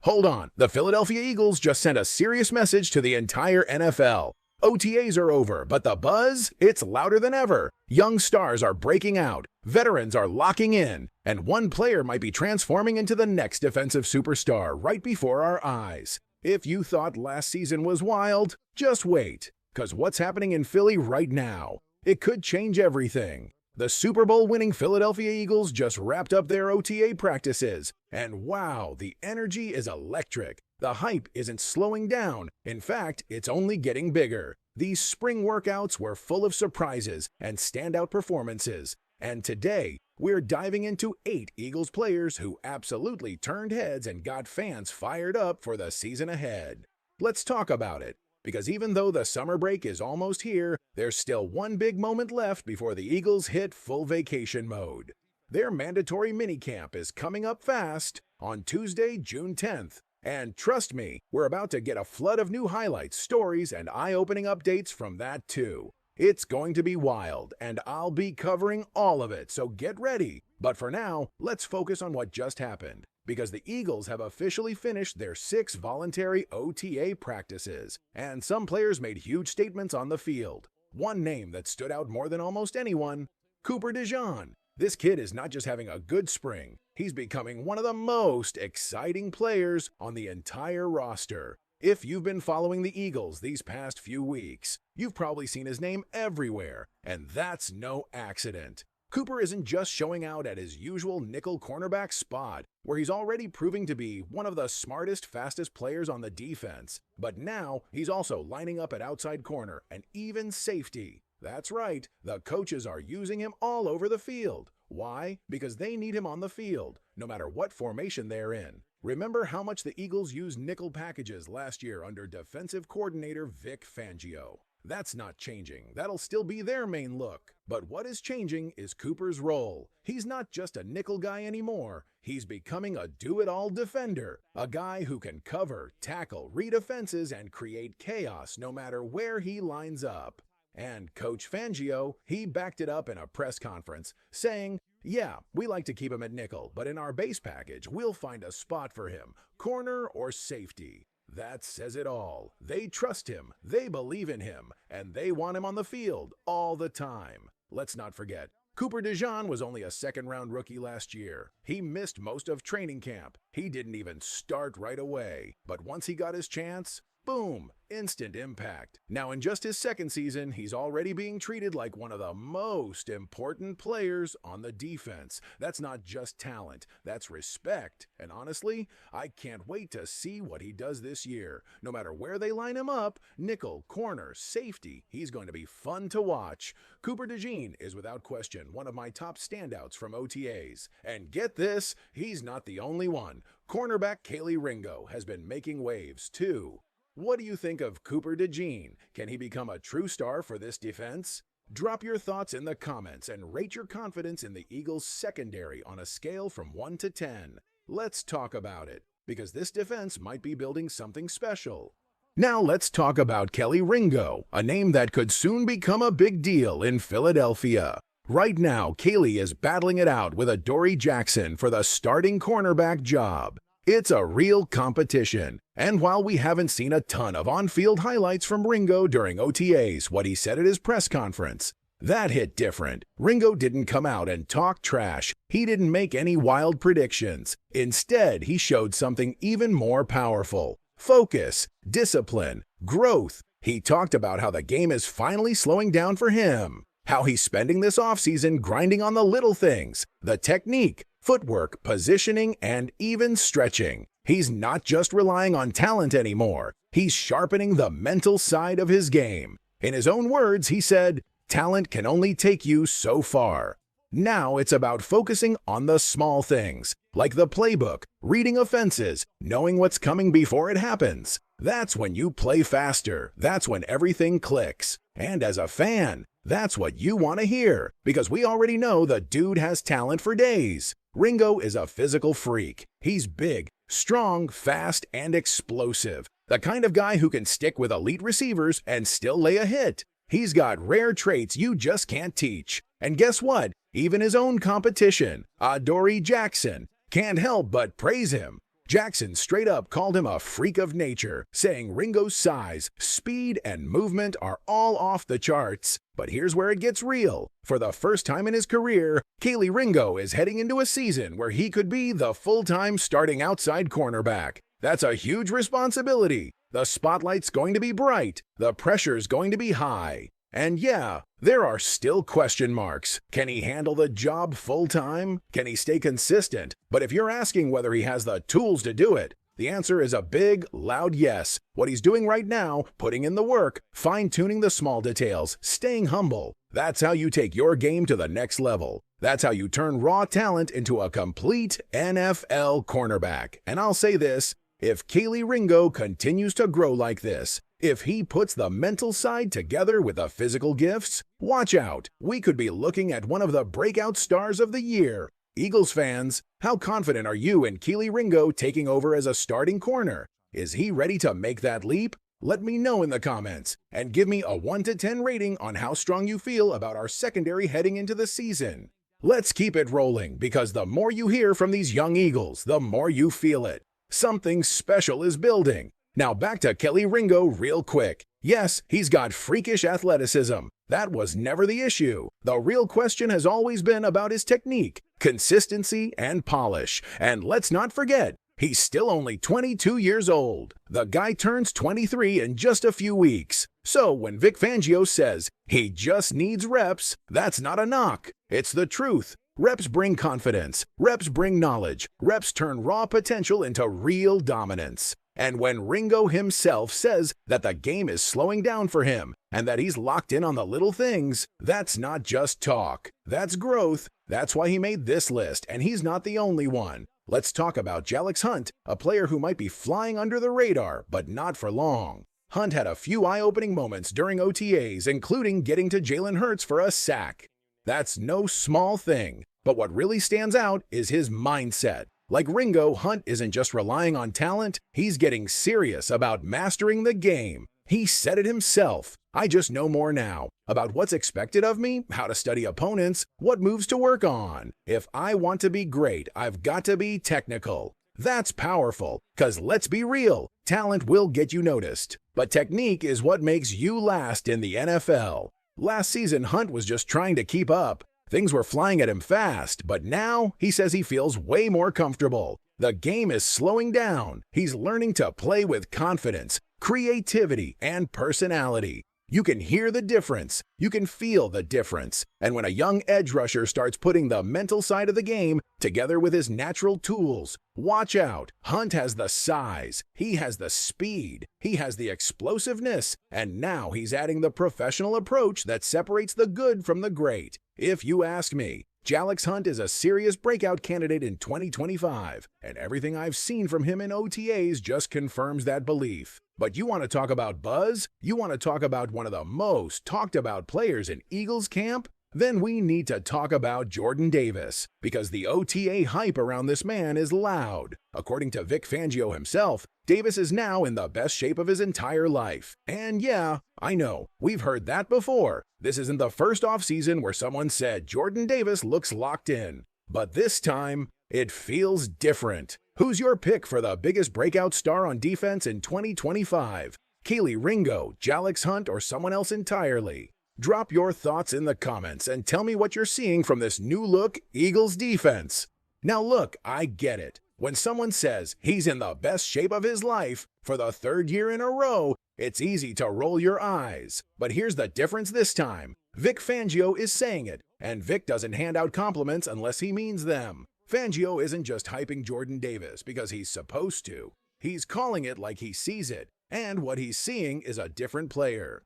Hold on, the Philadelphia Eagles just sent a serious message to the entire NFL. OTAs are over, but the buzz, it's louder than ever. Young stars are breaking out, veterans are locking in, and one player might be transforming into the next defensive superstar right before our eyes. If you thought last season was wild, just wait, because what's happening in Philly right now, it could change everything. The Super Bowl winning Philadelphia Eagles just wrapped up their OTA practices, and wow, the energy is electric. The hype isn't slowing down. In fact, it's only getting bigger. These spring workouts were full of surprises and standout performances. And today, we're diving into 8 Eagles players who absolutely turned heads and got fans fired up for the season ahead. Let's talk about it. Because even though the summer break is almost here, there's still one big moment left before the Eagles hit full vacation mode. Their mandatory minicamp is coming up fast on Tuesday, June 10th. And trust me, we're about to get a flood of new highlights, stories, and eye-opening updates from that too. It's going to be wild, and I'll be covering all of it, so get ready. But for now, let's focus on what just happened. Because the Eagles have officially finished their 6 voluntary OTA practices, and some players made huge statements on the field. One name that stood out more than almost anyone, Cooper DeJean. This kid is not just having a good spring, he's becoming one of the most exciting players on the entire roster. If you've been following the Eagles these past few weeks, you've probably seen his name everywhere, and that's no accident. Cooper isn't just showing out at his usual nickel cornerback spot, where he's already proving to be one of the smartest, fastest players on the defense. But now, he's also lining up at outside corner and even safety. That's right, the coaches are using him all over the field. Why? Because they need him on the field, no matter what formation they're in. Remember how much the Eagles used nickel packages last year under defensive coordinator Vic Fangio. That's not changing. That'll still be their main look. But what is changing is Cooper's role. He's not just a nickel guy anymore. He's becoming a do-it-all defender, a guy who can cover, tackle, read offenses, and create chaos no matter where he lines up. And Coach Fangio, he backed it up in a press conference, saying, "Yeah, we like to keep him at nickel, but in our base package, we'll find a spot for him, corner or safety." That says it all. They trust him, they believe in him, and they want him on the field all the time. Let's not forget, Cooper DeJean was only a second-round rookie last year. He missed most of training camp. He didn't even start right away. But once he got his chance, boom, instant impact. Now in just his second season, he's already being treated like one of the most important players on the defense. That's not just talent, that's respect. And honestly, I can't wait to see what he does this year. No matter where they line him up, nickel, corner, safety, he's going to be fun to watch. Cooper DeJean is without question one of my top standouts from OTAs. And get this, he's not the only one. Cornerback Kelee Ringo has been making waves too. What do you think of Cooper DeJean? Can he become a true star for this defense? Drop your thoughts in the comments and rate your confidence in the Eagles' secondary on a scale from 1 to 10. Let's talk about it, because this defense might be building something special. Now let's talk about Kelee Ringo, a name that could soon become a big deal in Philadelphia. Right now, Kelee is battling it out with Adoree Jackson for the starting cornerback job. It's a real competition, and while we haven't seen a ton of on-field highlights from Ringo during OTAs, what he said at his press conference, that hit different. Ringo didn't come out and talk trash. He didn't make any wild predictions. Instead, he showed something even more powerful. Focus, discipline, growth. He talked about how the game is finally slowing down for him, how he's spending this offseason grinding on the little things, the technique, footwork, positioning, and even stretching. He's not just relying on talent anymore. He's sharpening the mental side of his game. In his own words, he said, "Talent can only take you so far." Now it's about focusing on the small things, like the playbook, reading offenses, knowing what's coming before it happens. That's when you play faster. That's when everything clicks. And as a fan, that's what you want to hear, because we already know the dude has talent for days. Ringo is a physical freak. He's big, strong, fast, and explosive. The kind of guy who can stick with elite receivers and still lay a hit. He's got rare traits you just can't teach. And guess what? Even his own competition, Adoree Jackson, can't help but praise him. Jackson straight up called him a freak of nature, saying Ringo's size, speed, and movement are all off the charts. But here's where it gets real. For the first time in his career, Kelee Ringo is heading into a season where he could be the full-time starting outside cornerback. That's a huge responsibility. The spotlight's going to be bright. The pressure's going to be high. And yeah, there are still question marks. Can he handle the job full-time? Can he stay consistent? But if you're asking whether he has the tools to do it, the answer is a big, loud yes. What he's doing right now, putting in the work, fine-tuning the small details, staying humble. That's how you take your game to the next level. That's how you turn raw talent into a complete NFL cornerback. And I'll say this, if Kelee Ringo continues to grow like this, if he puts the mental side together with the physical gifts, watch out. We could be looking at one of the breakout stars of the year. Eagles fans, how confident are you in Kelee Ringo taking over as a starting corner? Is he ready to make that leap? Let me know in the comments and give me a 1 to 10 rating on how strong you feel about our secondary heading into the season. Let's keep it rolling because the more you hear from these young Eagles, the more you feel it. Something special is building. Now back to Kelee Ringo real quick. Yes, he's got freakish athleticism. That was never the issue. The real question has always been about his technique, consistency, and polish. And let's not forget, he's still only 22 years old. The guy turns 23 in just a few weeks. So when Vic Fangio says he just needs reps, that's not a knock. It's the truth. Reps bring confidence. Reps bring knowledge. Reps turn raw potential into real dominance. And when Ringo himself says that the game is slowing down for him and that he's locked in on the little things, that's not just talk. That's growth. That's why he made this list, and he's not the only one. Let's talk about Jalyx Hunt, a player who might be flying under the radar, but not for long. Hunt had a few eye-opening moments during OTAs, including getting to Jalen for a sack. That's no small thing, but what really stands out is his mindset. Like Ringo, Hunt isn't just relying on talent, he's getting serious about mastering the game. He said it himself. I just know more now about what's expected of me, how to study opponents, what moves to work on. If I want to be great, I've got to be technical. That's powerful, because let's be real, talent will get you noticed. But technique is what makes you last in the NFL. Last season, Hunt was just trying to keep up. Things were flying at him fast, but now he says he feels way more comfortable. The game is slowing down. He's learning to play with confidence, creativity, and personality. You can hear the difference. You can feel the difference. And when a young edge rusher starts putting the mental side of the game together with his natural tools, watch out. Hunt has the size. He has the speed. He has the explosiveness. And now he's adding the professional approach that separates the good from the great. If you ask me, Jalyx Hunt is a serious breakout candidate in 2025, and everything I've seen from him in OTAs just confirms that belief. But you want to talk about buzz? You want to talk about one of the most talked about players in Eagles camp? Then we need to talk about Jordan Davis, because the OTA hype around this man is loud. According to Vic Fangio himself, Davis is now in the best shape of his entire life. And yeah, I know, we've heard that before. This isn't the first offseason where someone said Jordan Davis looks locked in. But this time, it feels different. Who's your pick for the biggest breakout star on defense in 2025? Kelee Ringo, Jalyx Hunt, or someone else entirely? Drop your thoughts in the comments and tell me what you're seeing from this new-look Eagles defense. Now look, I get it. When someone says he's in the best shape of his life for the third year in a row, it's easy to roll your eyes. But here's the difference this time. Vic Fangio is saying it, and Vic doesn't hand out compliments unless he means them. Fangio isn't just hyping Jordan Davis because he's supposed to. He's calling it like he sees it, and what he's seeing is a different player.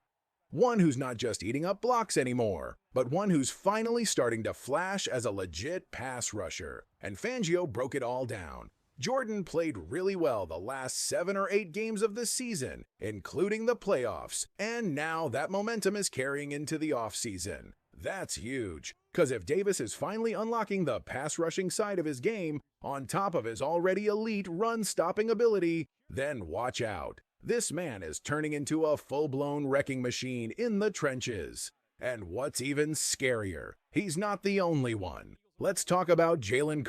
One who's not just eating up blocks anymore, but one who's finally starting to flash as a legit pass rusher. And Fangio broke it all down. Jordan played really well the last 7 or 8 games of the season, including the playoffs, and now that momentum is carrying into the offseason. That's huge, because if Davis is finally unlocking the pass-rushing side of his game, on top of his already elite run-stopping ability, then watch out. This man is turning into a full-blown wrecking machine in the trenches. And what's even scarier, he's not the only one. Let's talk about Jalen.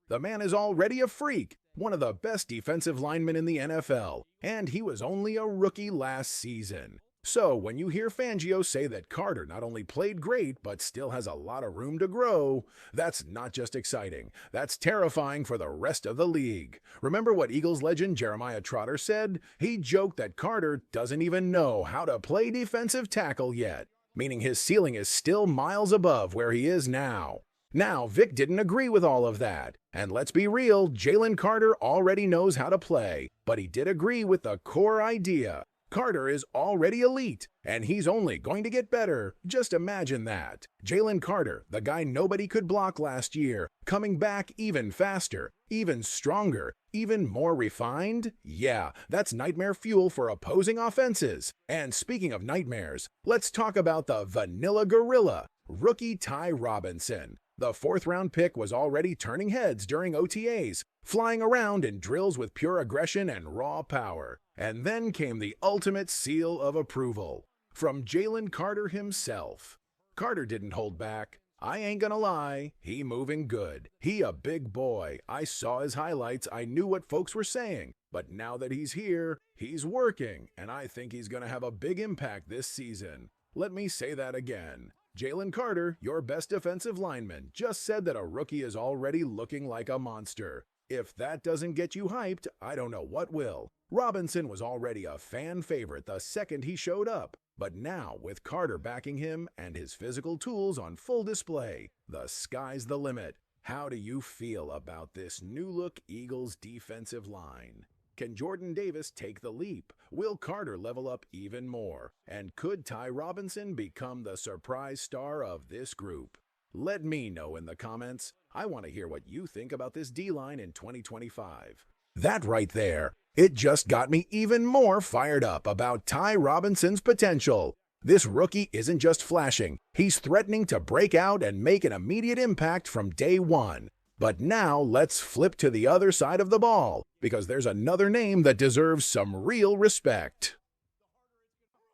The man is already a freak, one of the best defensive linemen in the NFL, and he was only a rookie last season. So when you hear Fangio say that Carter not only played great, but still has a lot of room to grow, that's not just exciting, that's terrifying for the rest of the league. Remember what Eagles legend Jeremiah Trotter said? He joked that Carter doesn't even know how to play defensive tackle yet, meaning his ceiling is still miles above where he is now. Now, Vic didn't agree with all of that. And let's be real, Jalen Carter already knows how to play, but he did agree with the core idea. Carter is already elite, and he's only going to get better. Just imagine that. Jalen Carter, the guy nobody could block last year, coming back even faster, even stronger, even more refined? Yeah, that's nightmare fuel for opposing offenses. And speaking of nightmares, let's talk about the Vanilla Gorilla, rookie Ty Robinson. The fourth-round pick was already turning heads during OTAs, flying around in drills with pure aggression and raw power. And then came the ultimate seal of approval from Jalen Carter himself. Carter didn't hold back. I ain't gonna lie, he moving good. He a big boy. I saw his highlights. I knew what folks were saying. But now that he's here, he's working, and I think he's gonna have a big impact this season. Let me say that again. Jalen Carter, your best defensive lineman, just said that a rookie is already looking like a monster. If that doesn't get you hyped, I don't know what will. Robinson was already a fan favorite the second he showed up, but now with Carter backing him and his physical tools on full display, the sky's the limit. How do you feel about this new-look Eagles defensive line? Can Jordan Davis take the leap? Will Carter level up even more? And could Ty Robinson become the surprise star of this group? Let me know in the comments. I want to hear what you think about this D-line in 2025. That right there, it just got me even more fired up about Ty Robinson's potential. This rookie isn't just flashing, he's threatening to break out and make an immediate impact from day one. But now let's flip to the other side of the ball, because there's another name that deserves some real respect.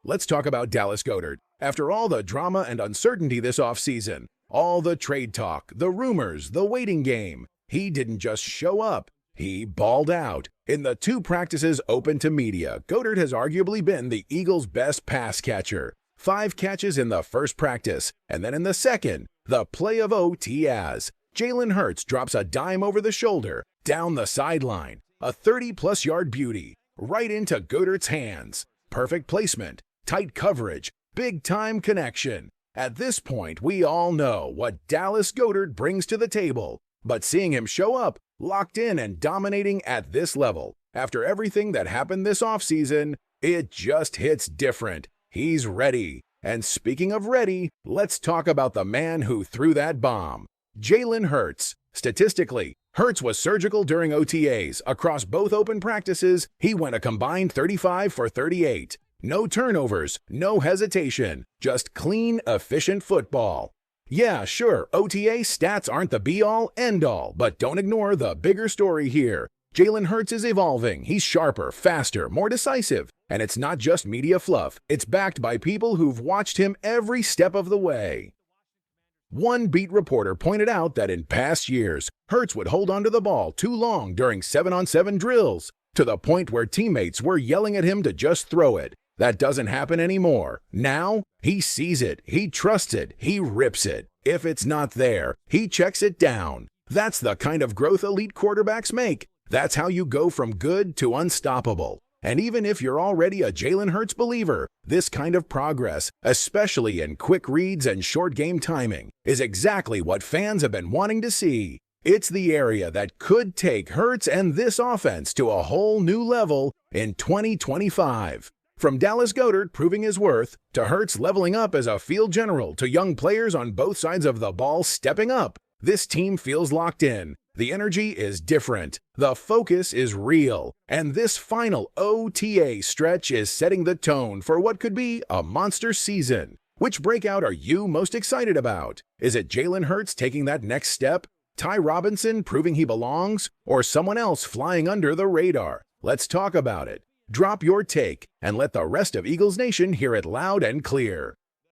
Let's talk about Dallas Goedert. After all the drama and uncertainty this offseason, all the trade talk, the rumors, the waiting game, he didn't just show up, he balled out. In the 2 practices open to media, Goedert has arguably been the Eagles' best pass catcher. 5 catches in the first practice, and then in the second, the play of OTAs. Jalen Hurts drops a dime over the shoulder, down the sideline, a 30-plus yard beauty, right into Goedert's hands. Perfect placement, tight coverage, big-time connection. At this point, we all know what Dallas Goedert brings to the table, but seeing him show up, locked in and dominating at this level, after everything that happened this offseason, it just hits different. He's ready. And speaking of ready, let's talk about the man who threw that bomb. Jalen Hurts. Statistically, Hurts was surgical during OTAs. Across both open practices, he went a combined 35 for 38. No turnovers, no hesitation, just clean, efficient football. Yeah, sure, OTA stats aren't the be-all, end-all, but don't ignore the bigger story here. Jalen Hurts is evolving. He's sharper, faster, more decisive. And it's not just media fluff. It's backed by people who've watched him every step of the way. One beat reporter pointed out that in past years, Hurts would hold onto the ball too long during 7-on-7 drills, to the point where teammates were yelling at him to just throw it. That doesn't happen anymore. Now, he sees it, he trusts it, he rips it. If it's not there, he checks it down. That's the kind of growth elite quarterbacks make. That's how you go from good to unstoppable. And even if you're already a Jalen Hurts believer, this kind of progress, especially in quick reads and short game timing, is exactly what fans have been wanting to see. It's the area that could take Hurts and this offense to a whole new level in 2025. From Dallas Goedert proving his worth, to Hurts leveling up as a field general, to young players on both sides of the ball stepping up, this team feels locked in. The energy is different. The focus is real. And this final OTA stretch is setting the tone for what could be a monster season. Which breakout are you most excited about? Is it Jalen Hurts taking that next step? Ty Robinson proving he belongs? Or someone else flying under the radar? Let's talk about it. Drop your take and let the rest of Eagles Nation hear it loud and clear.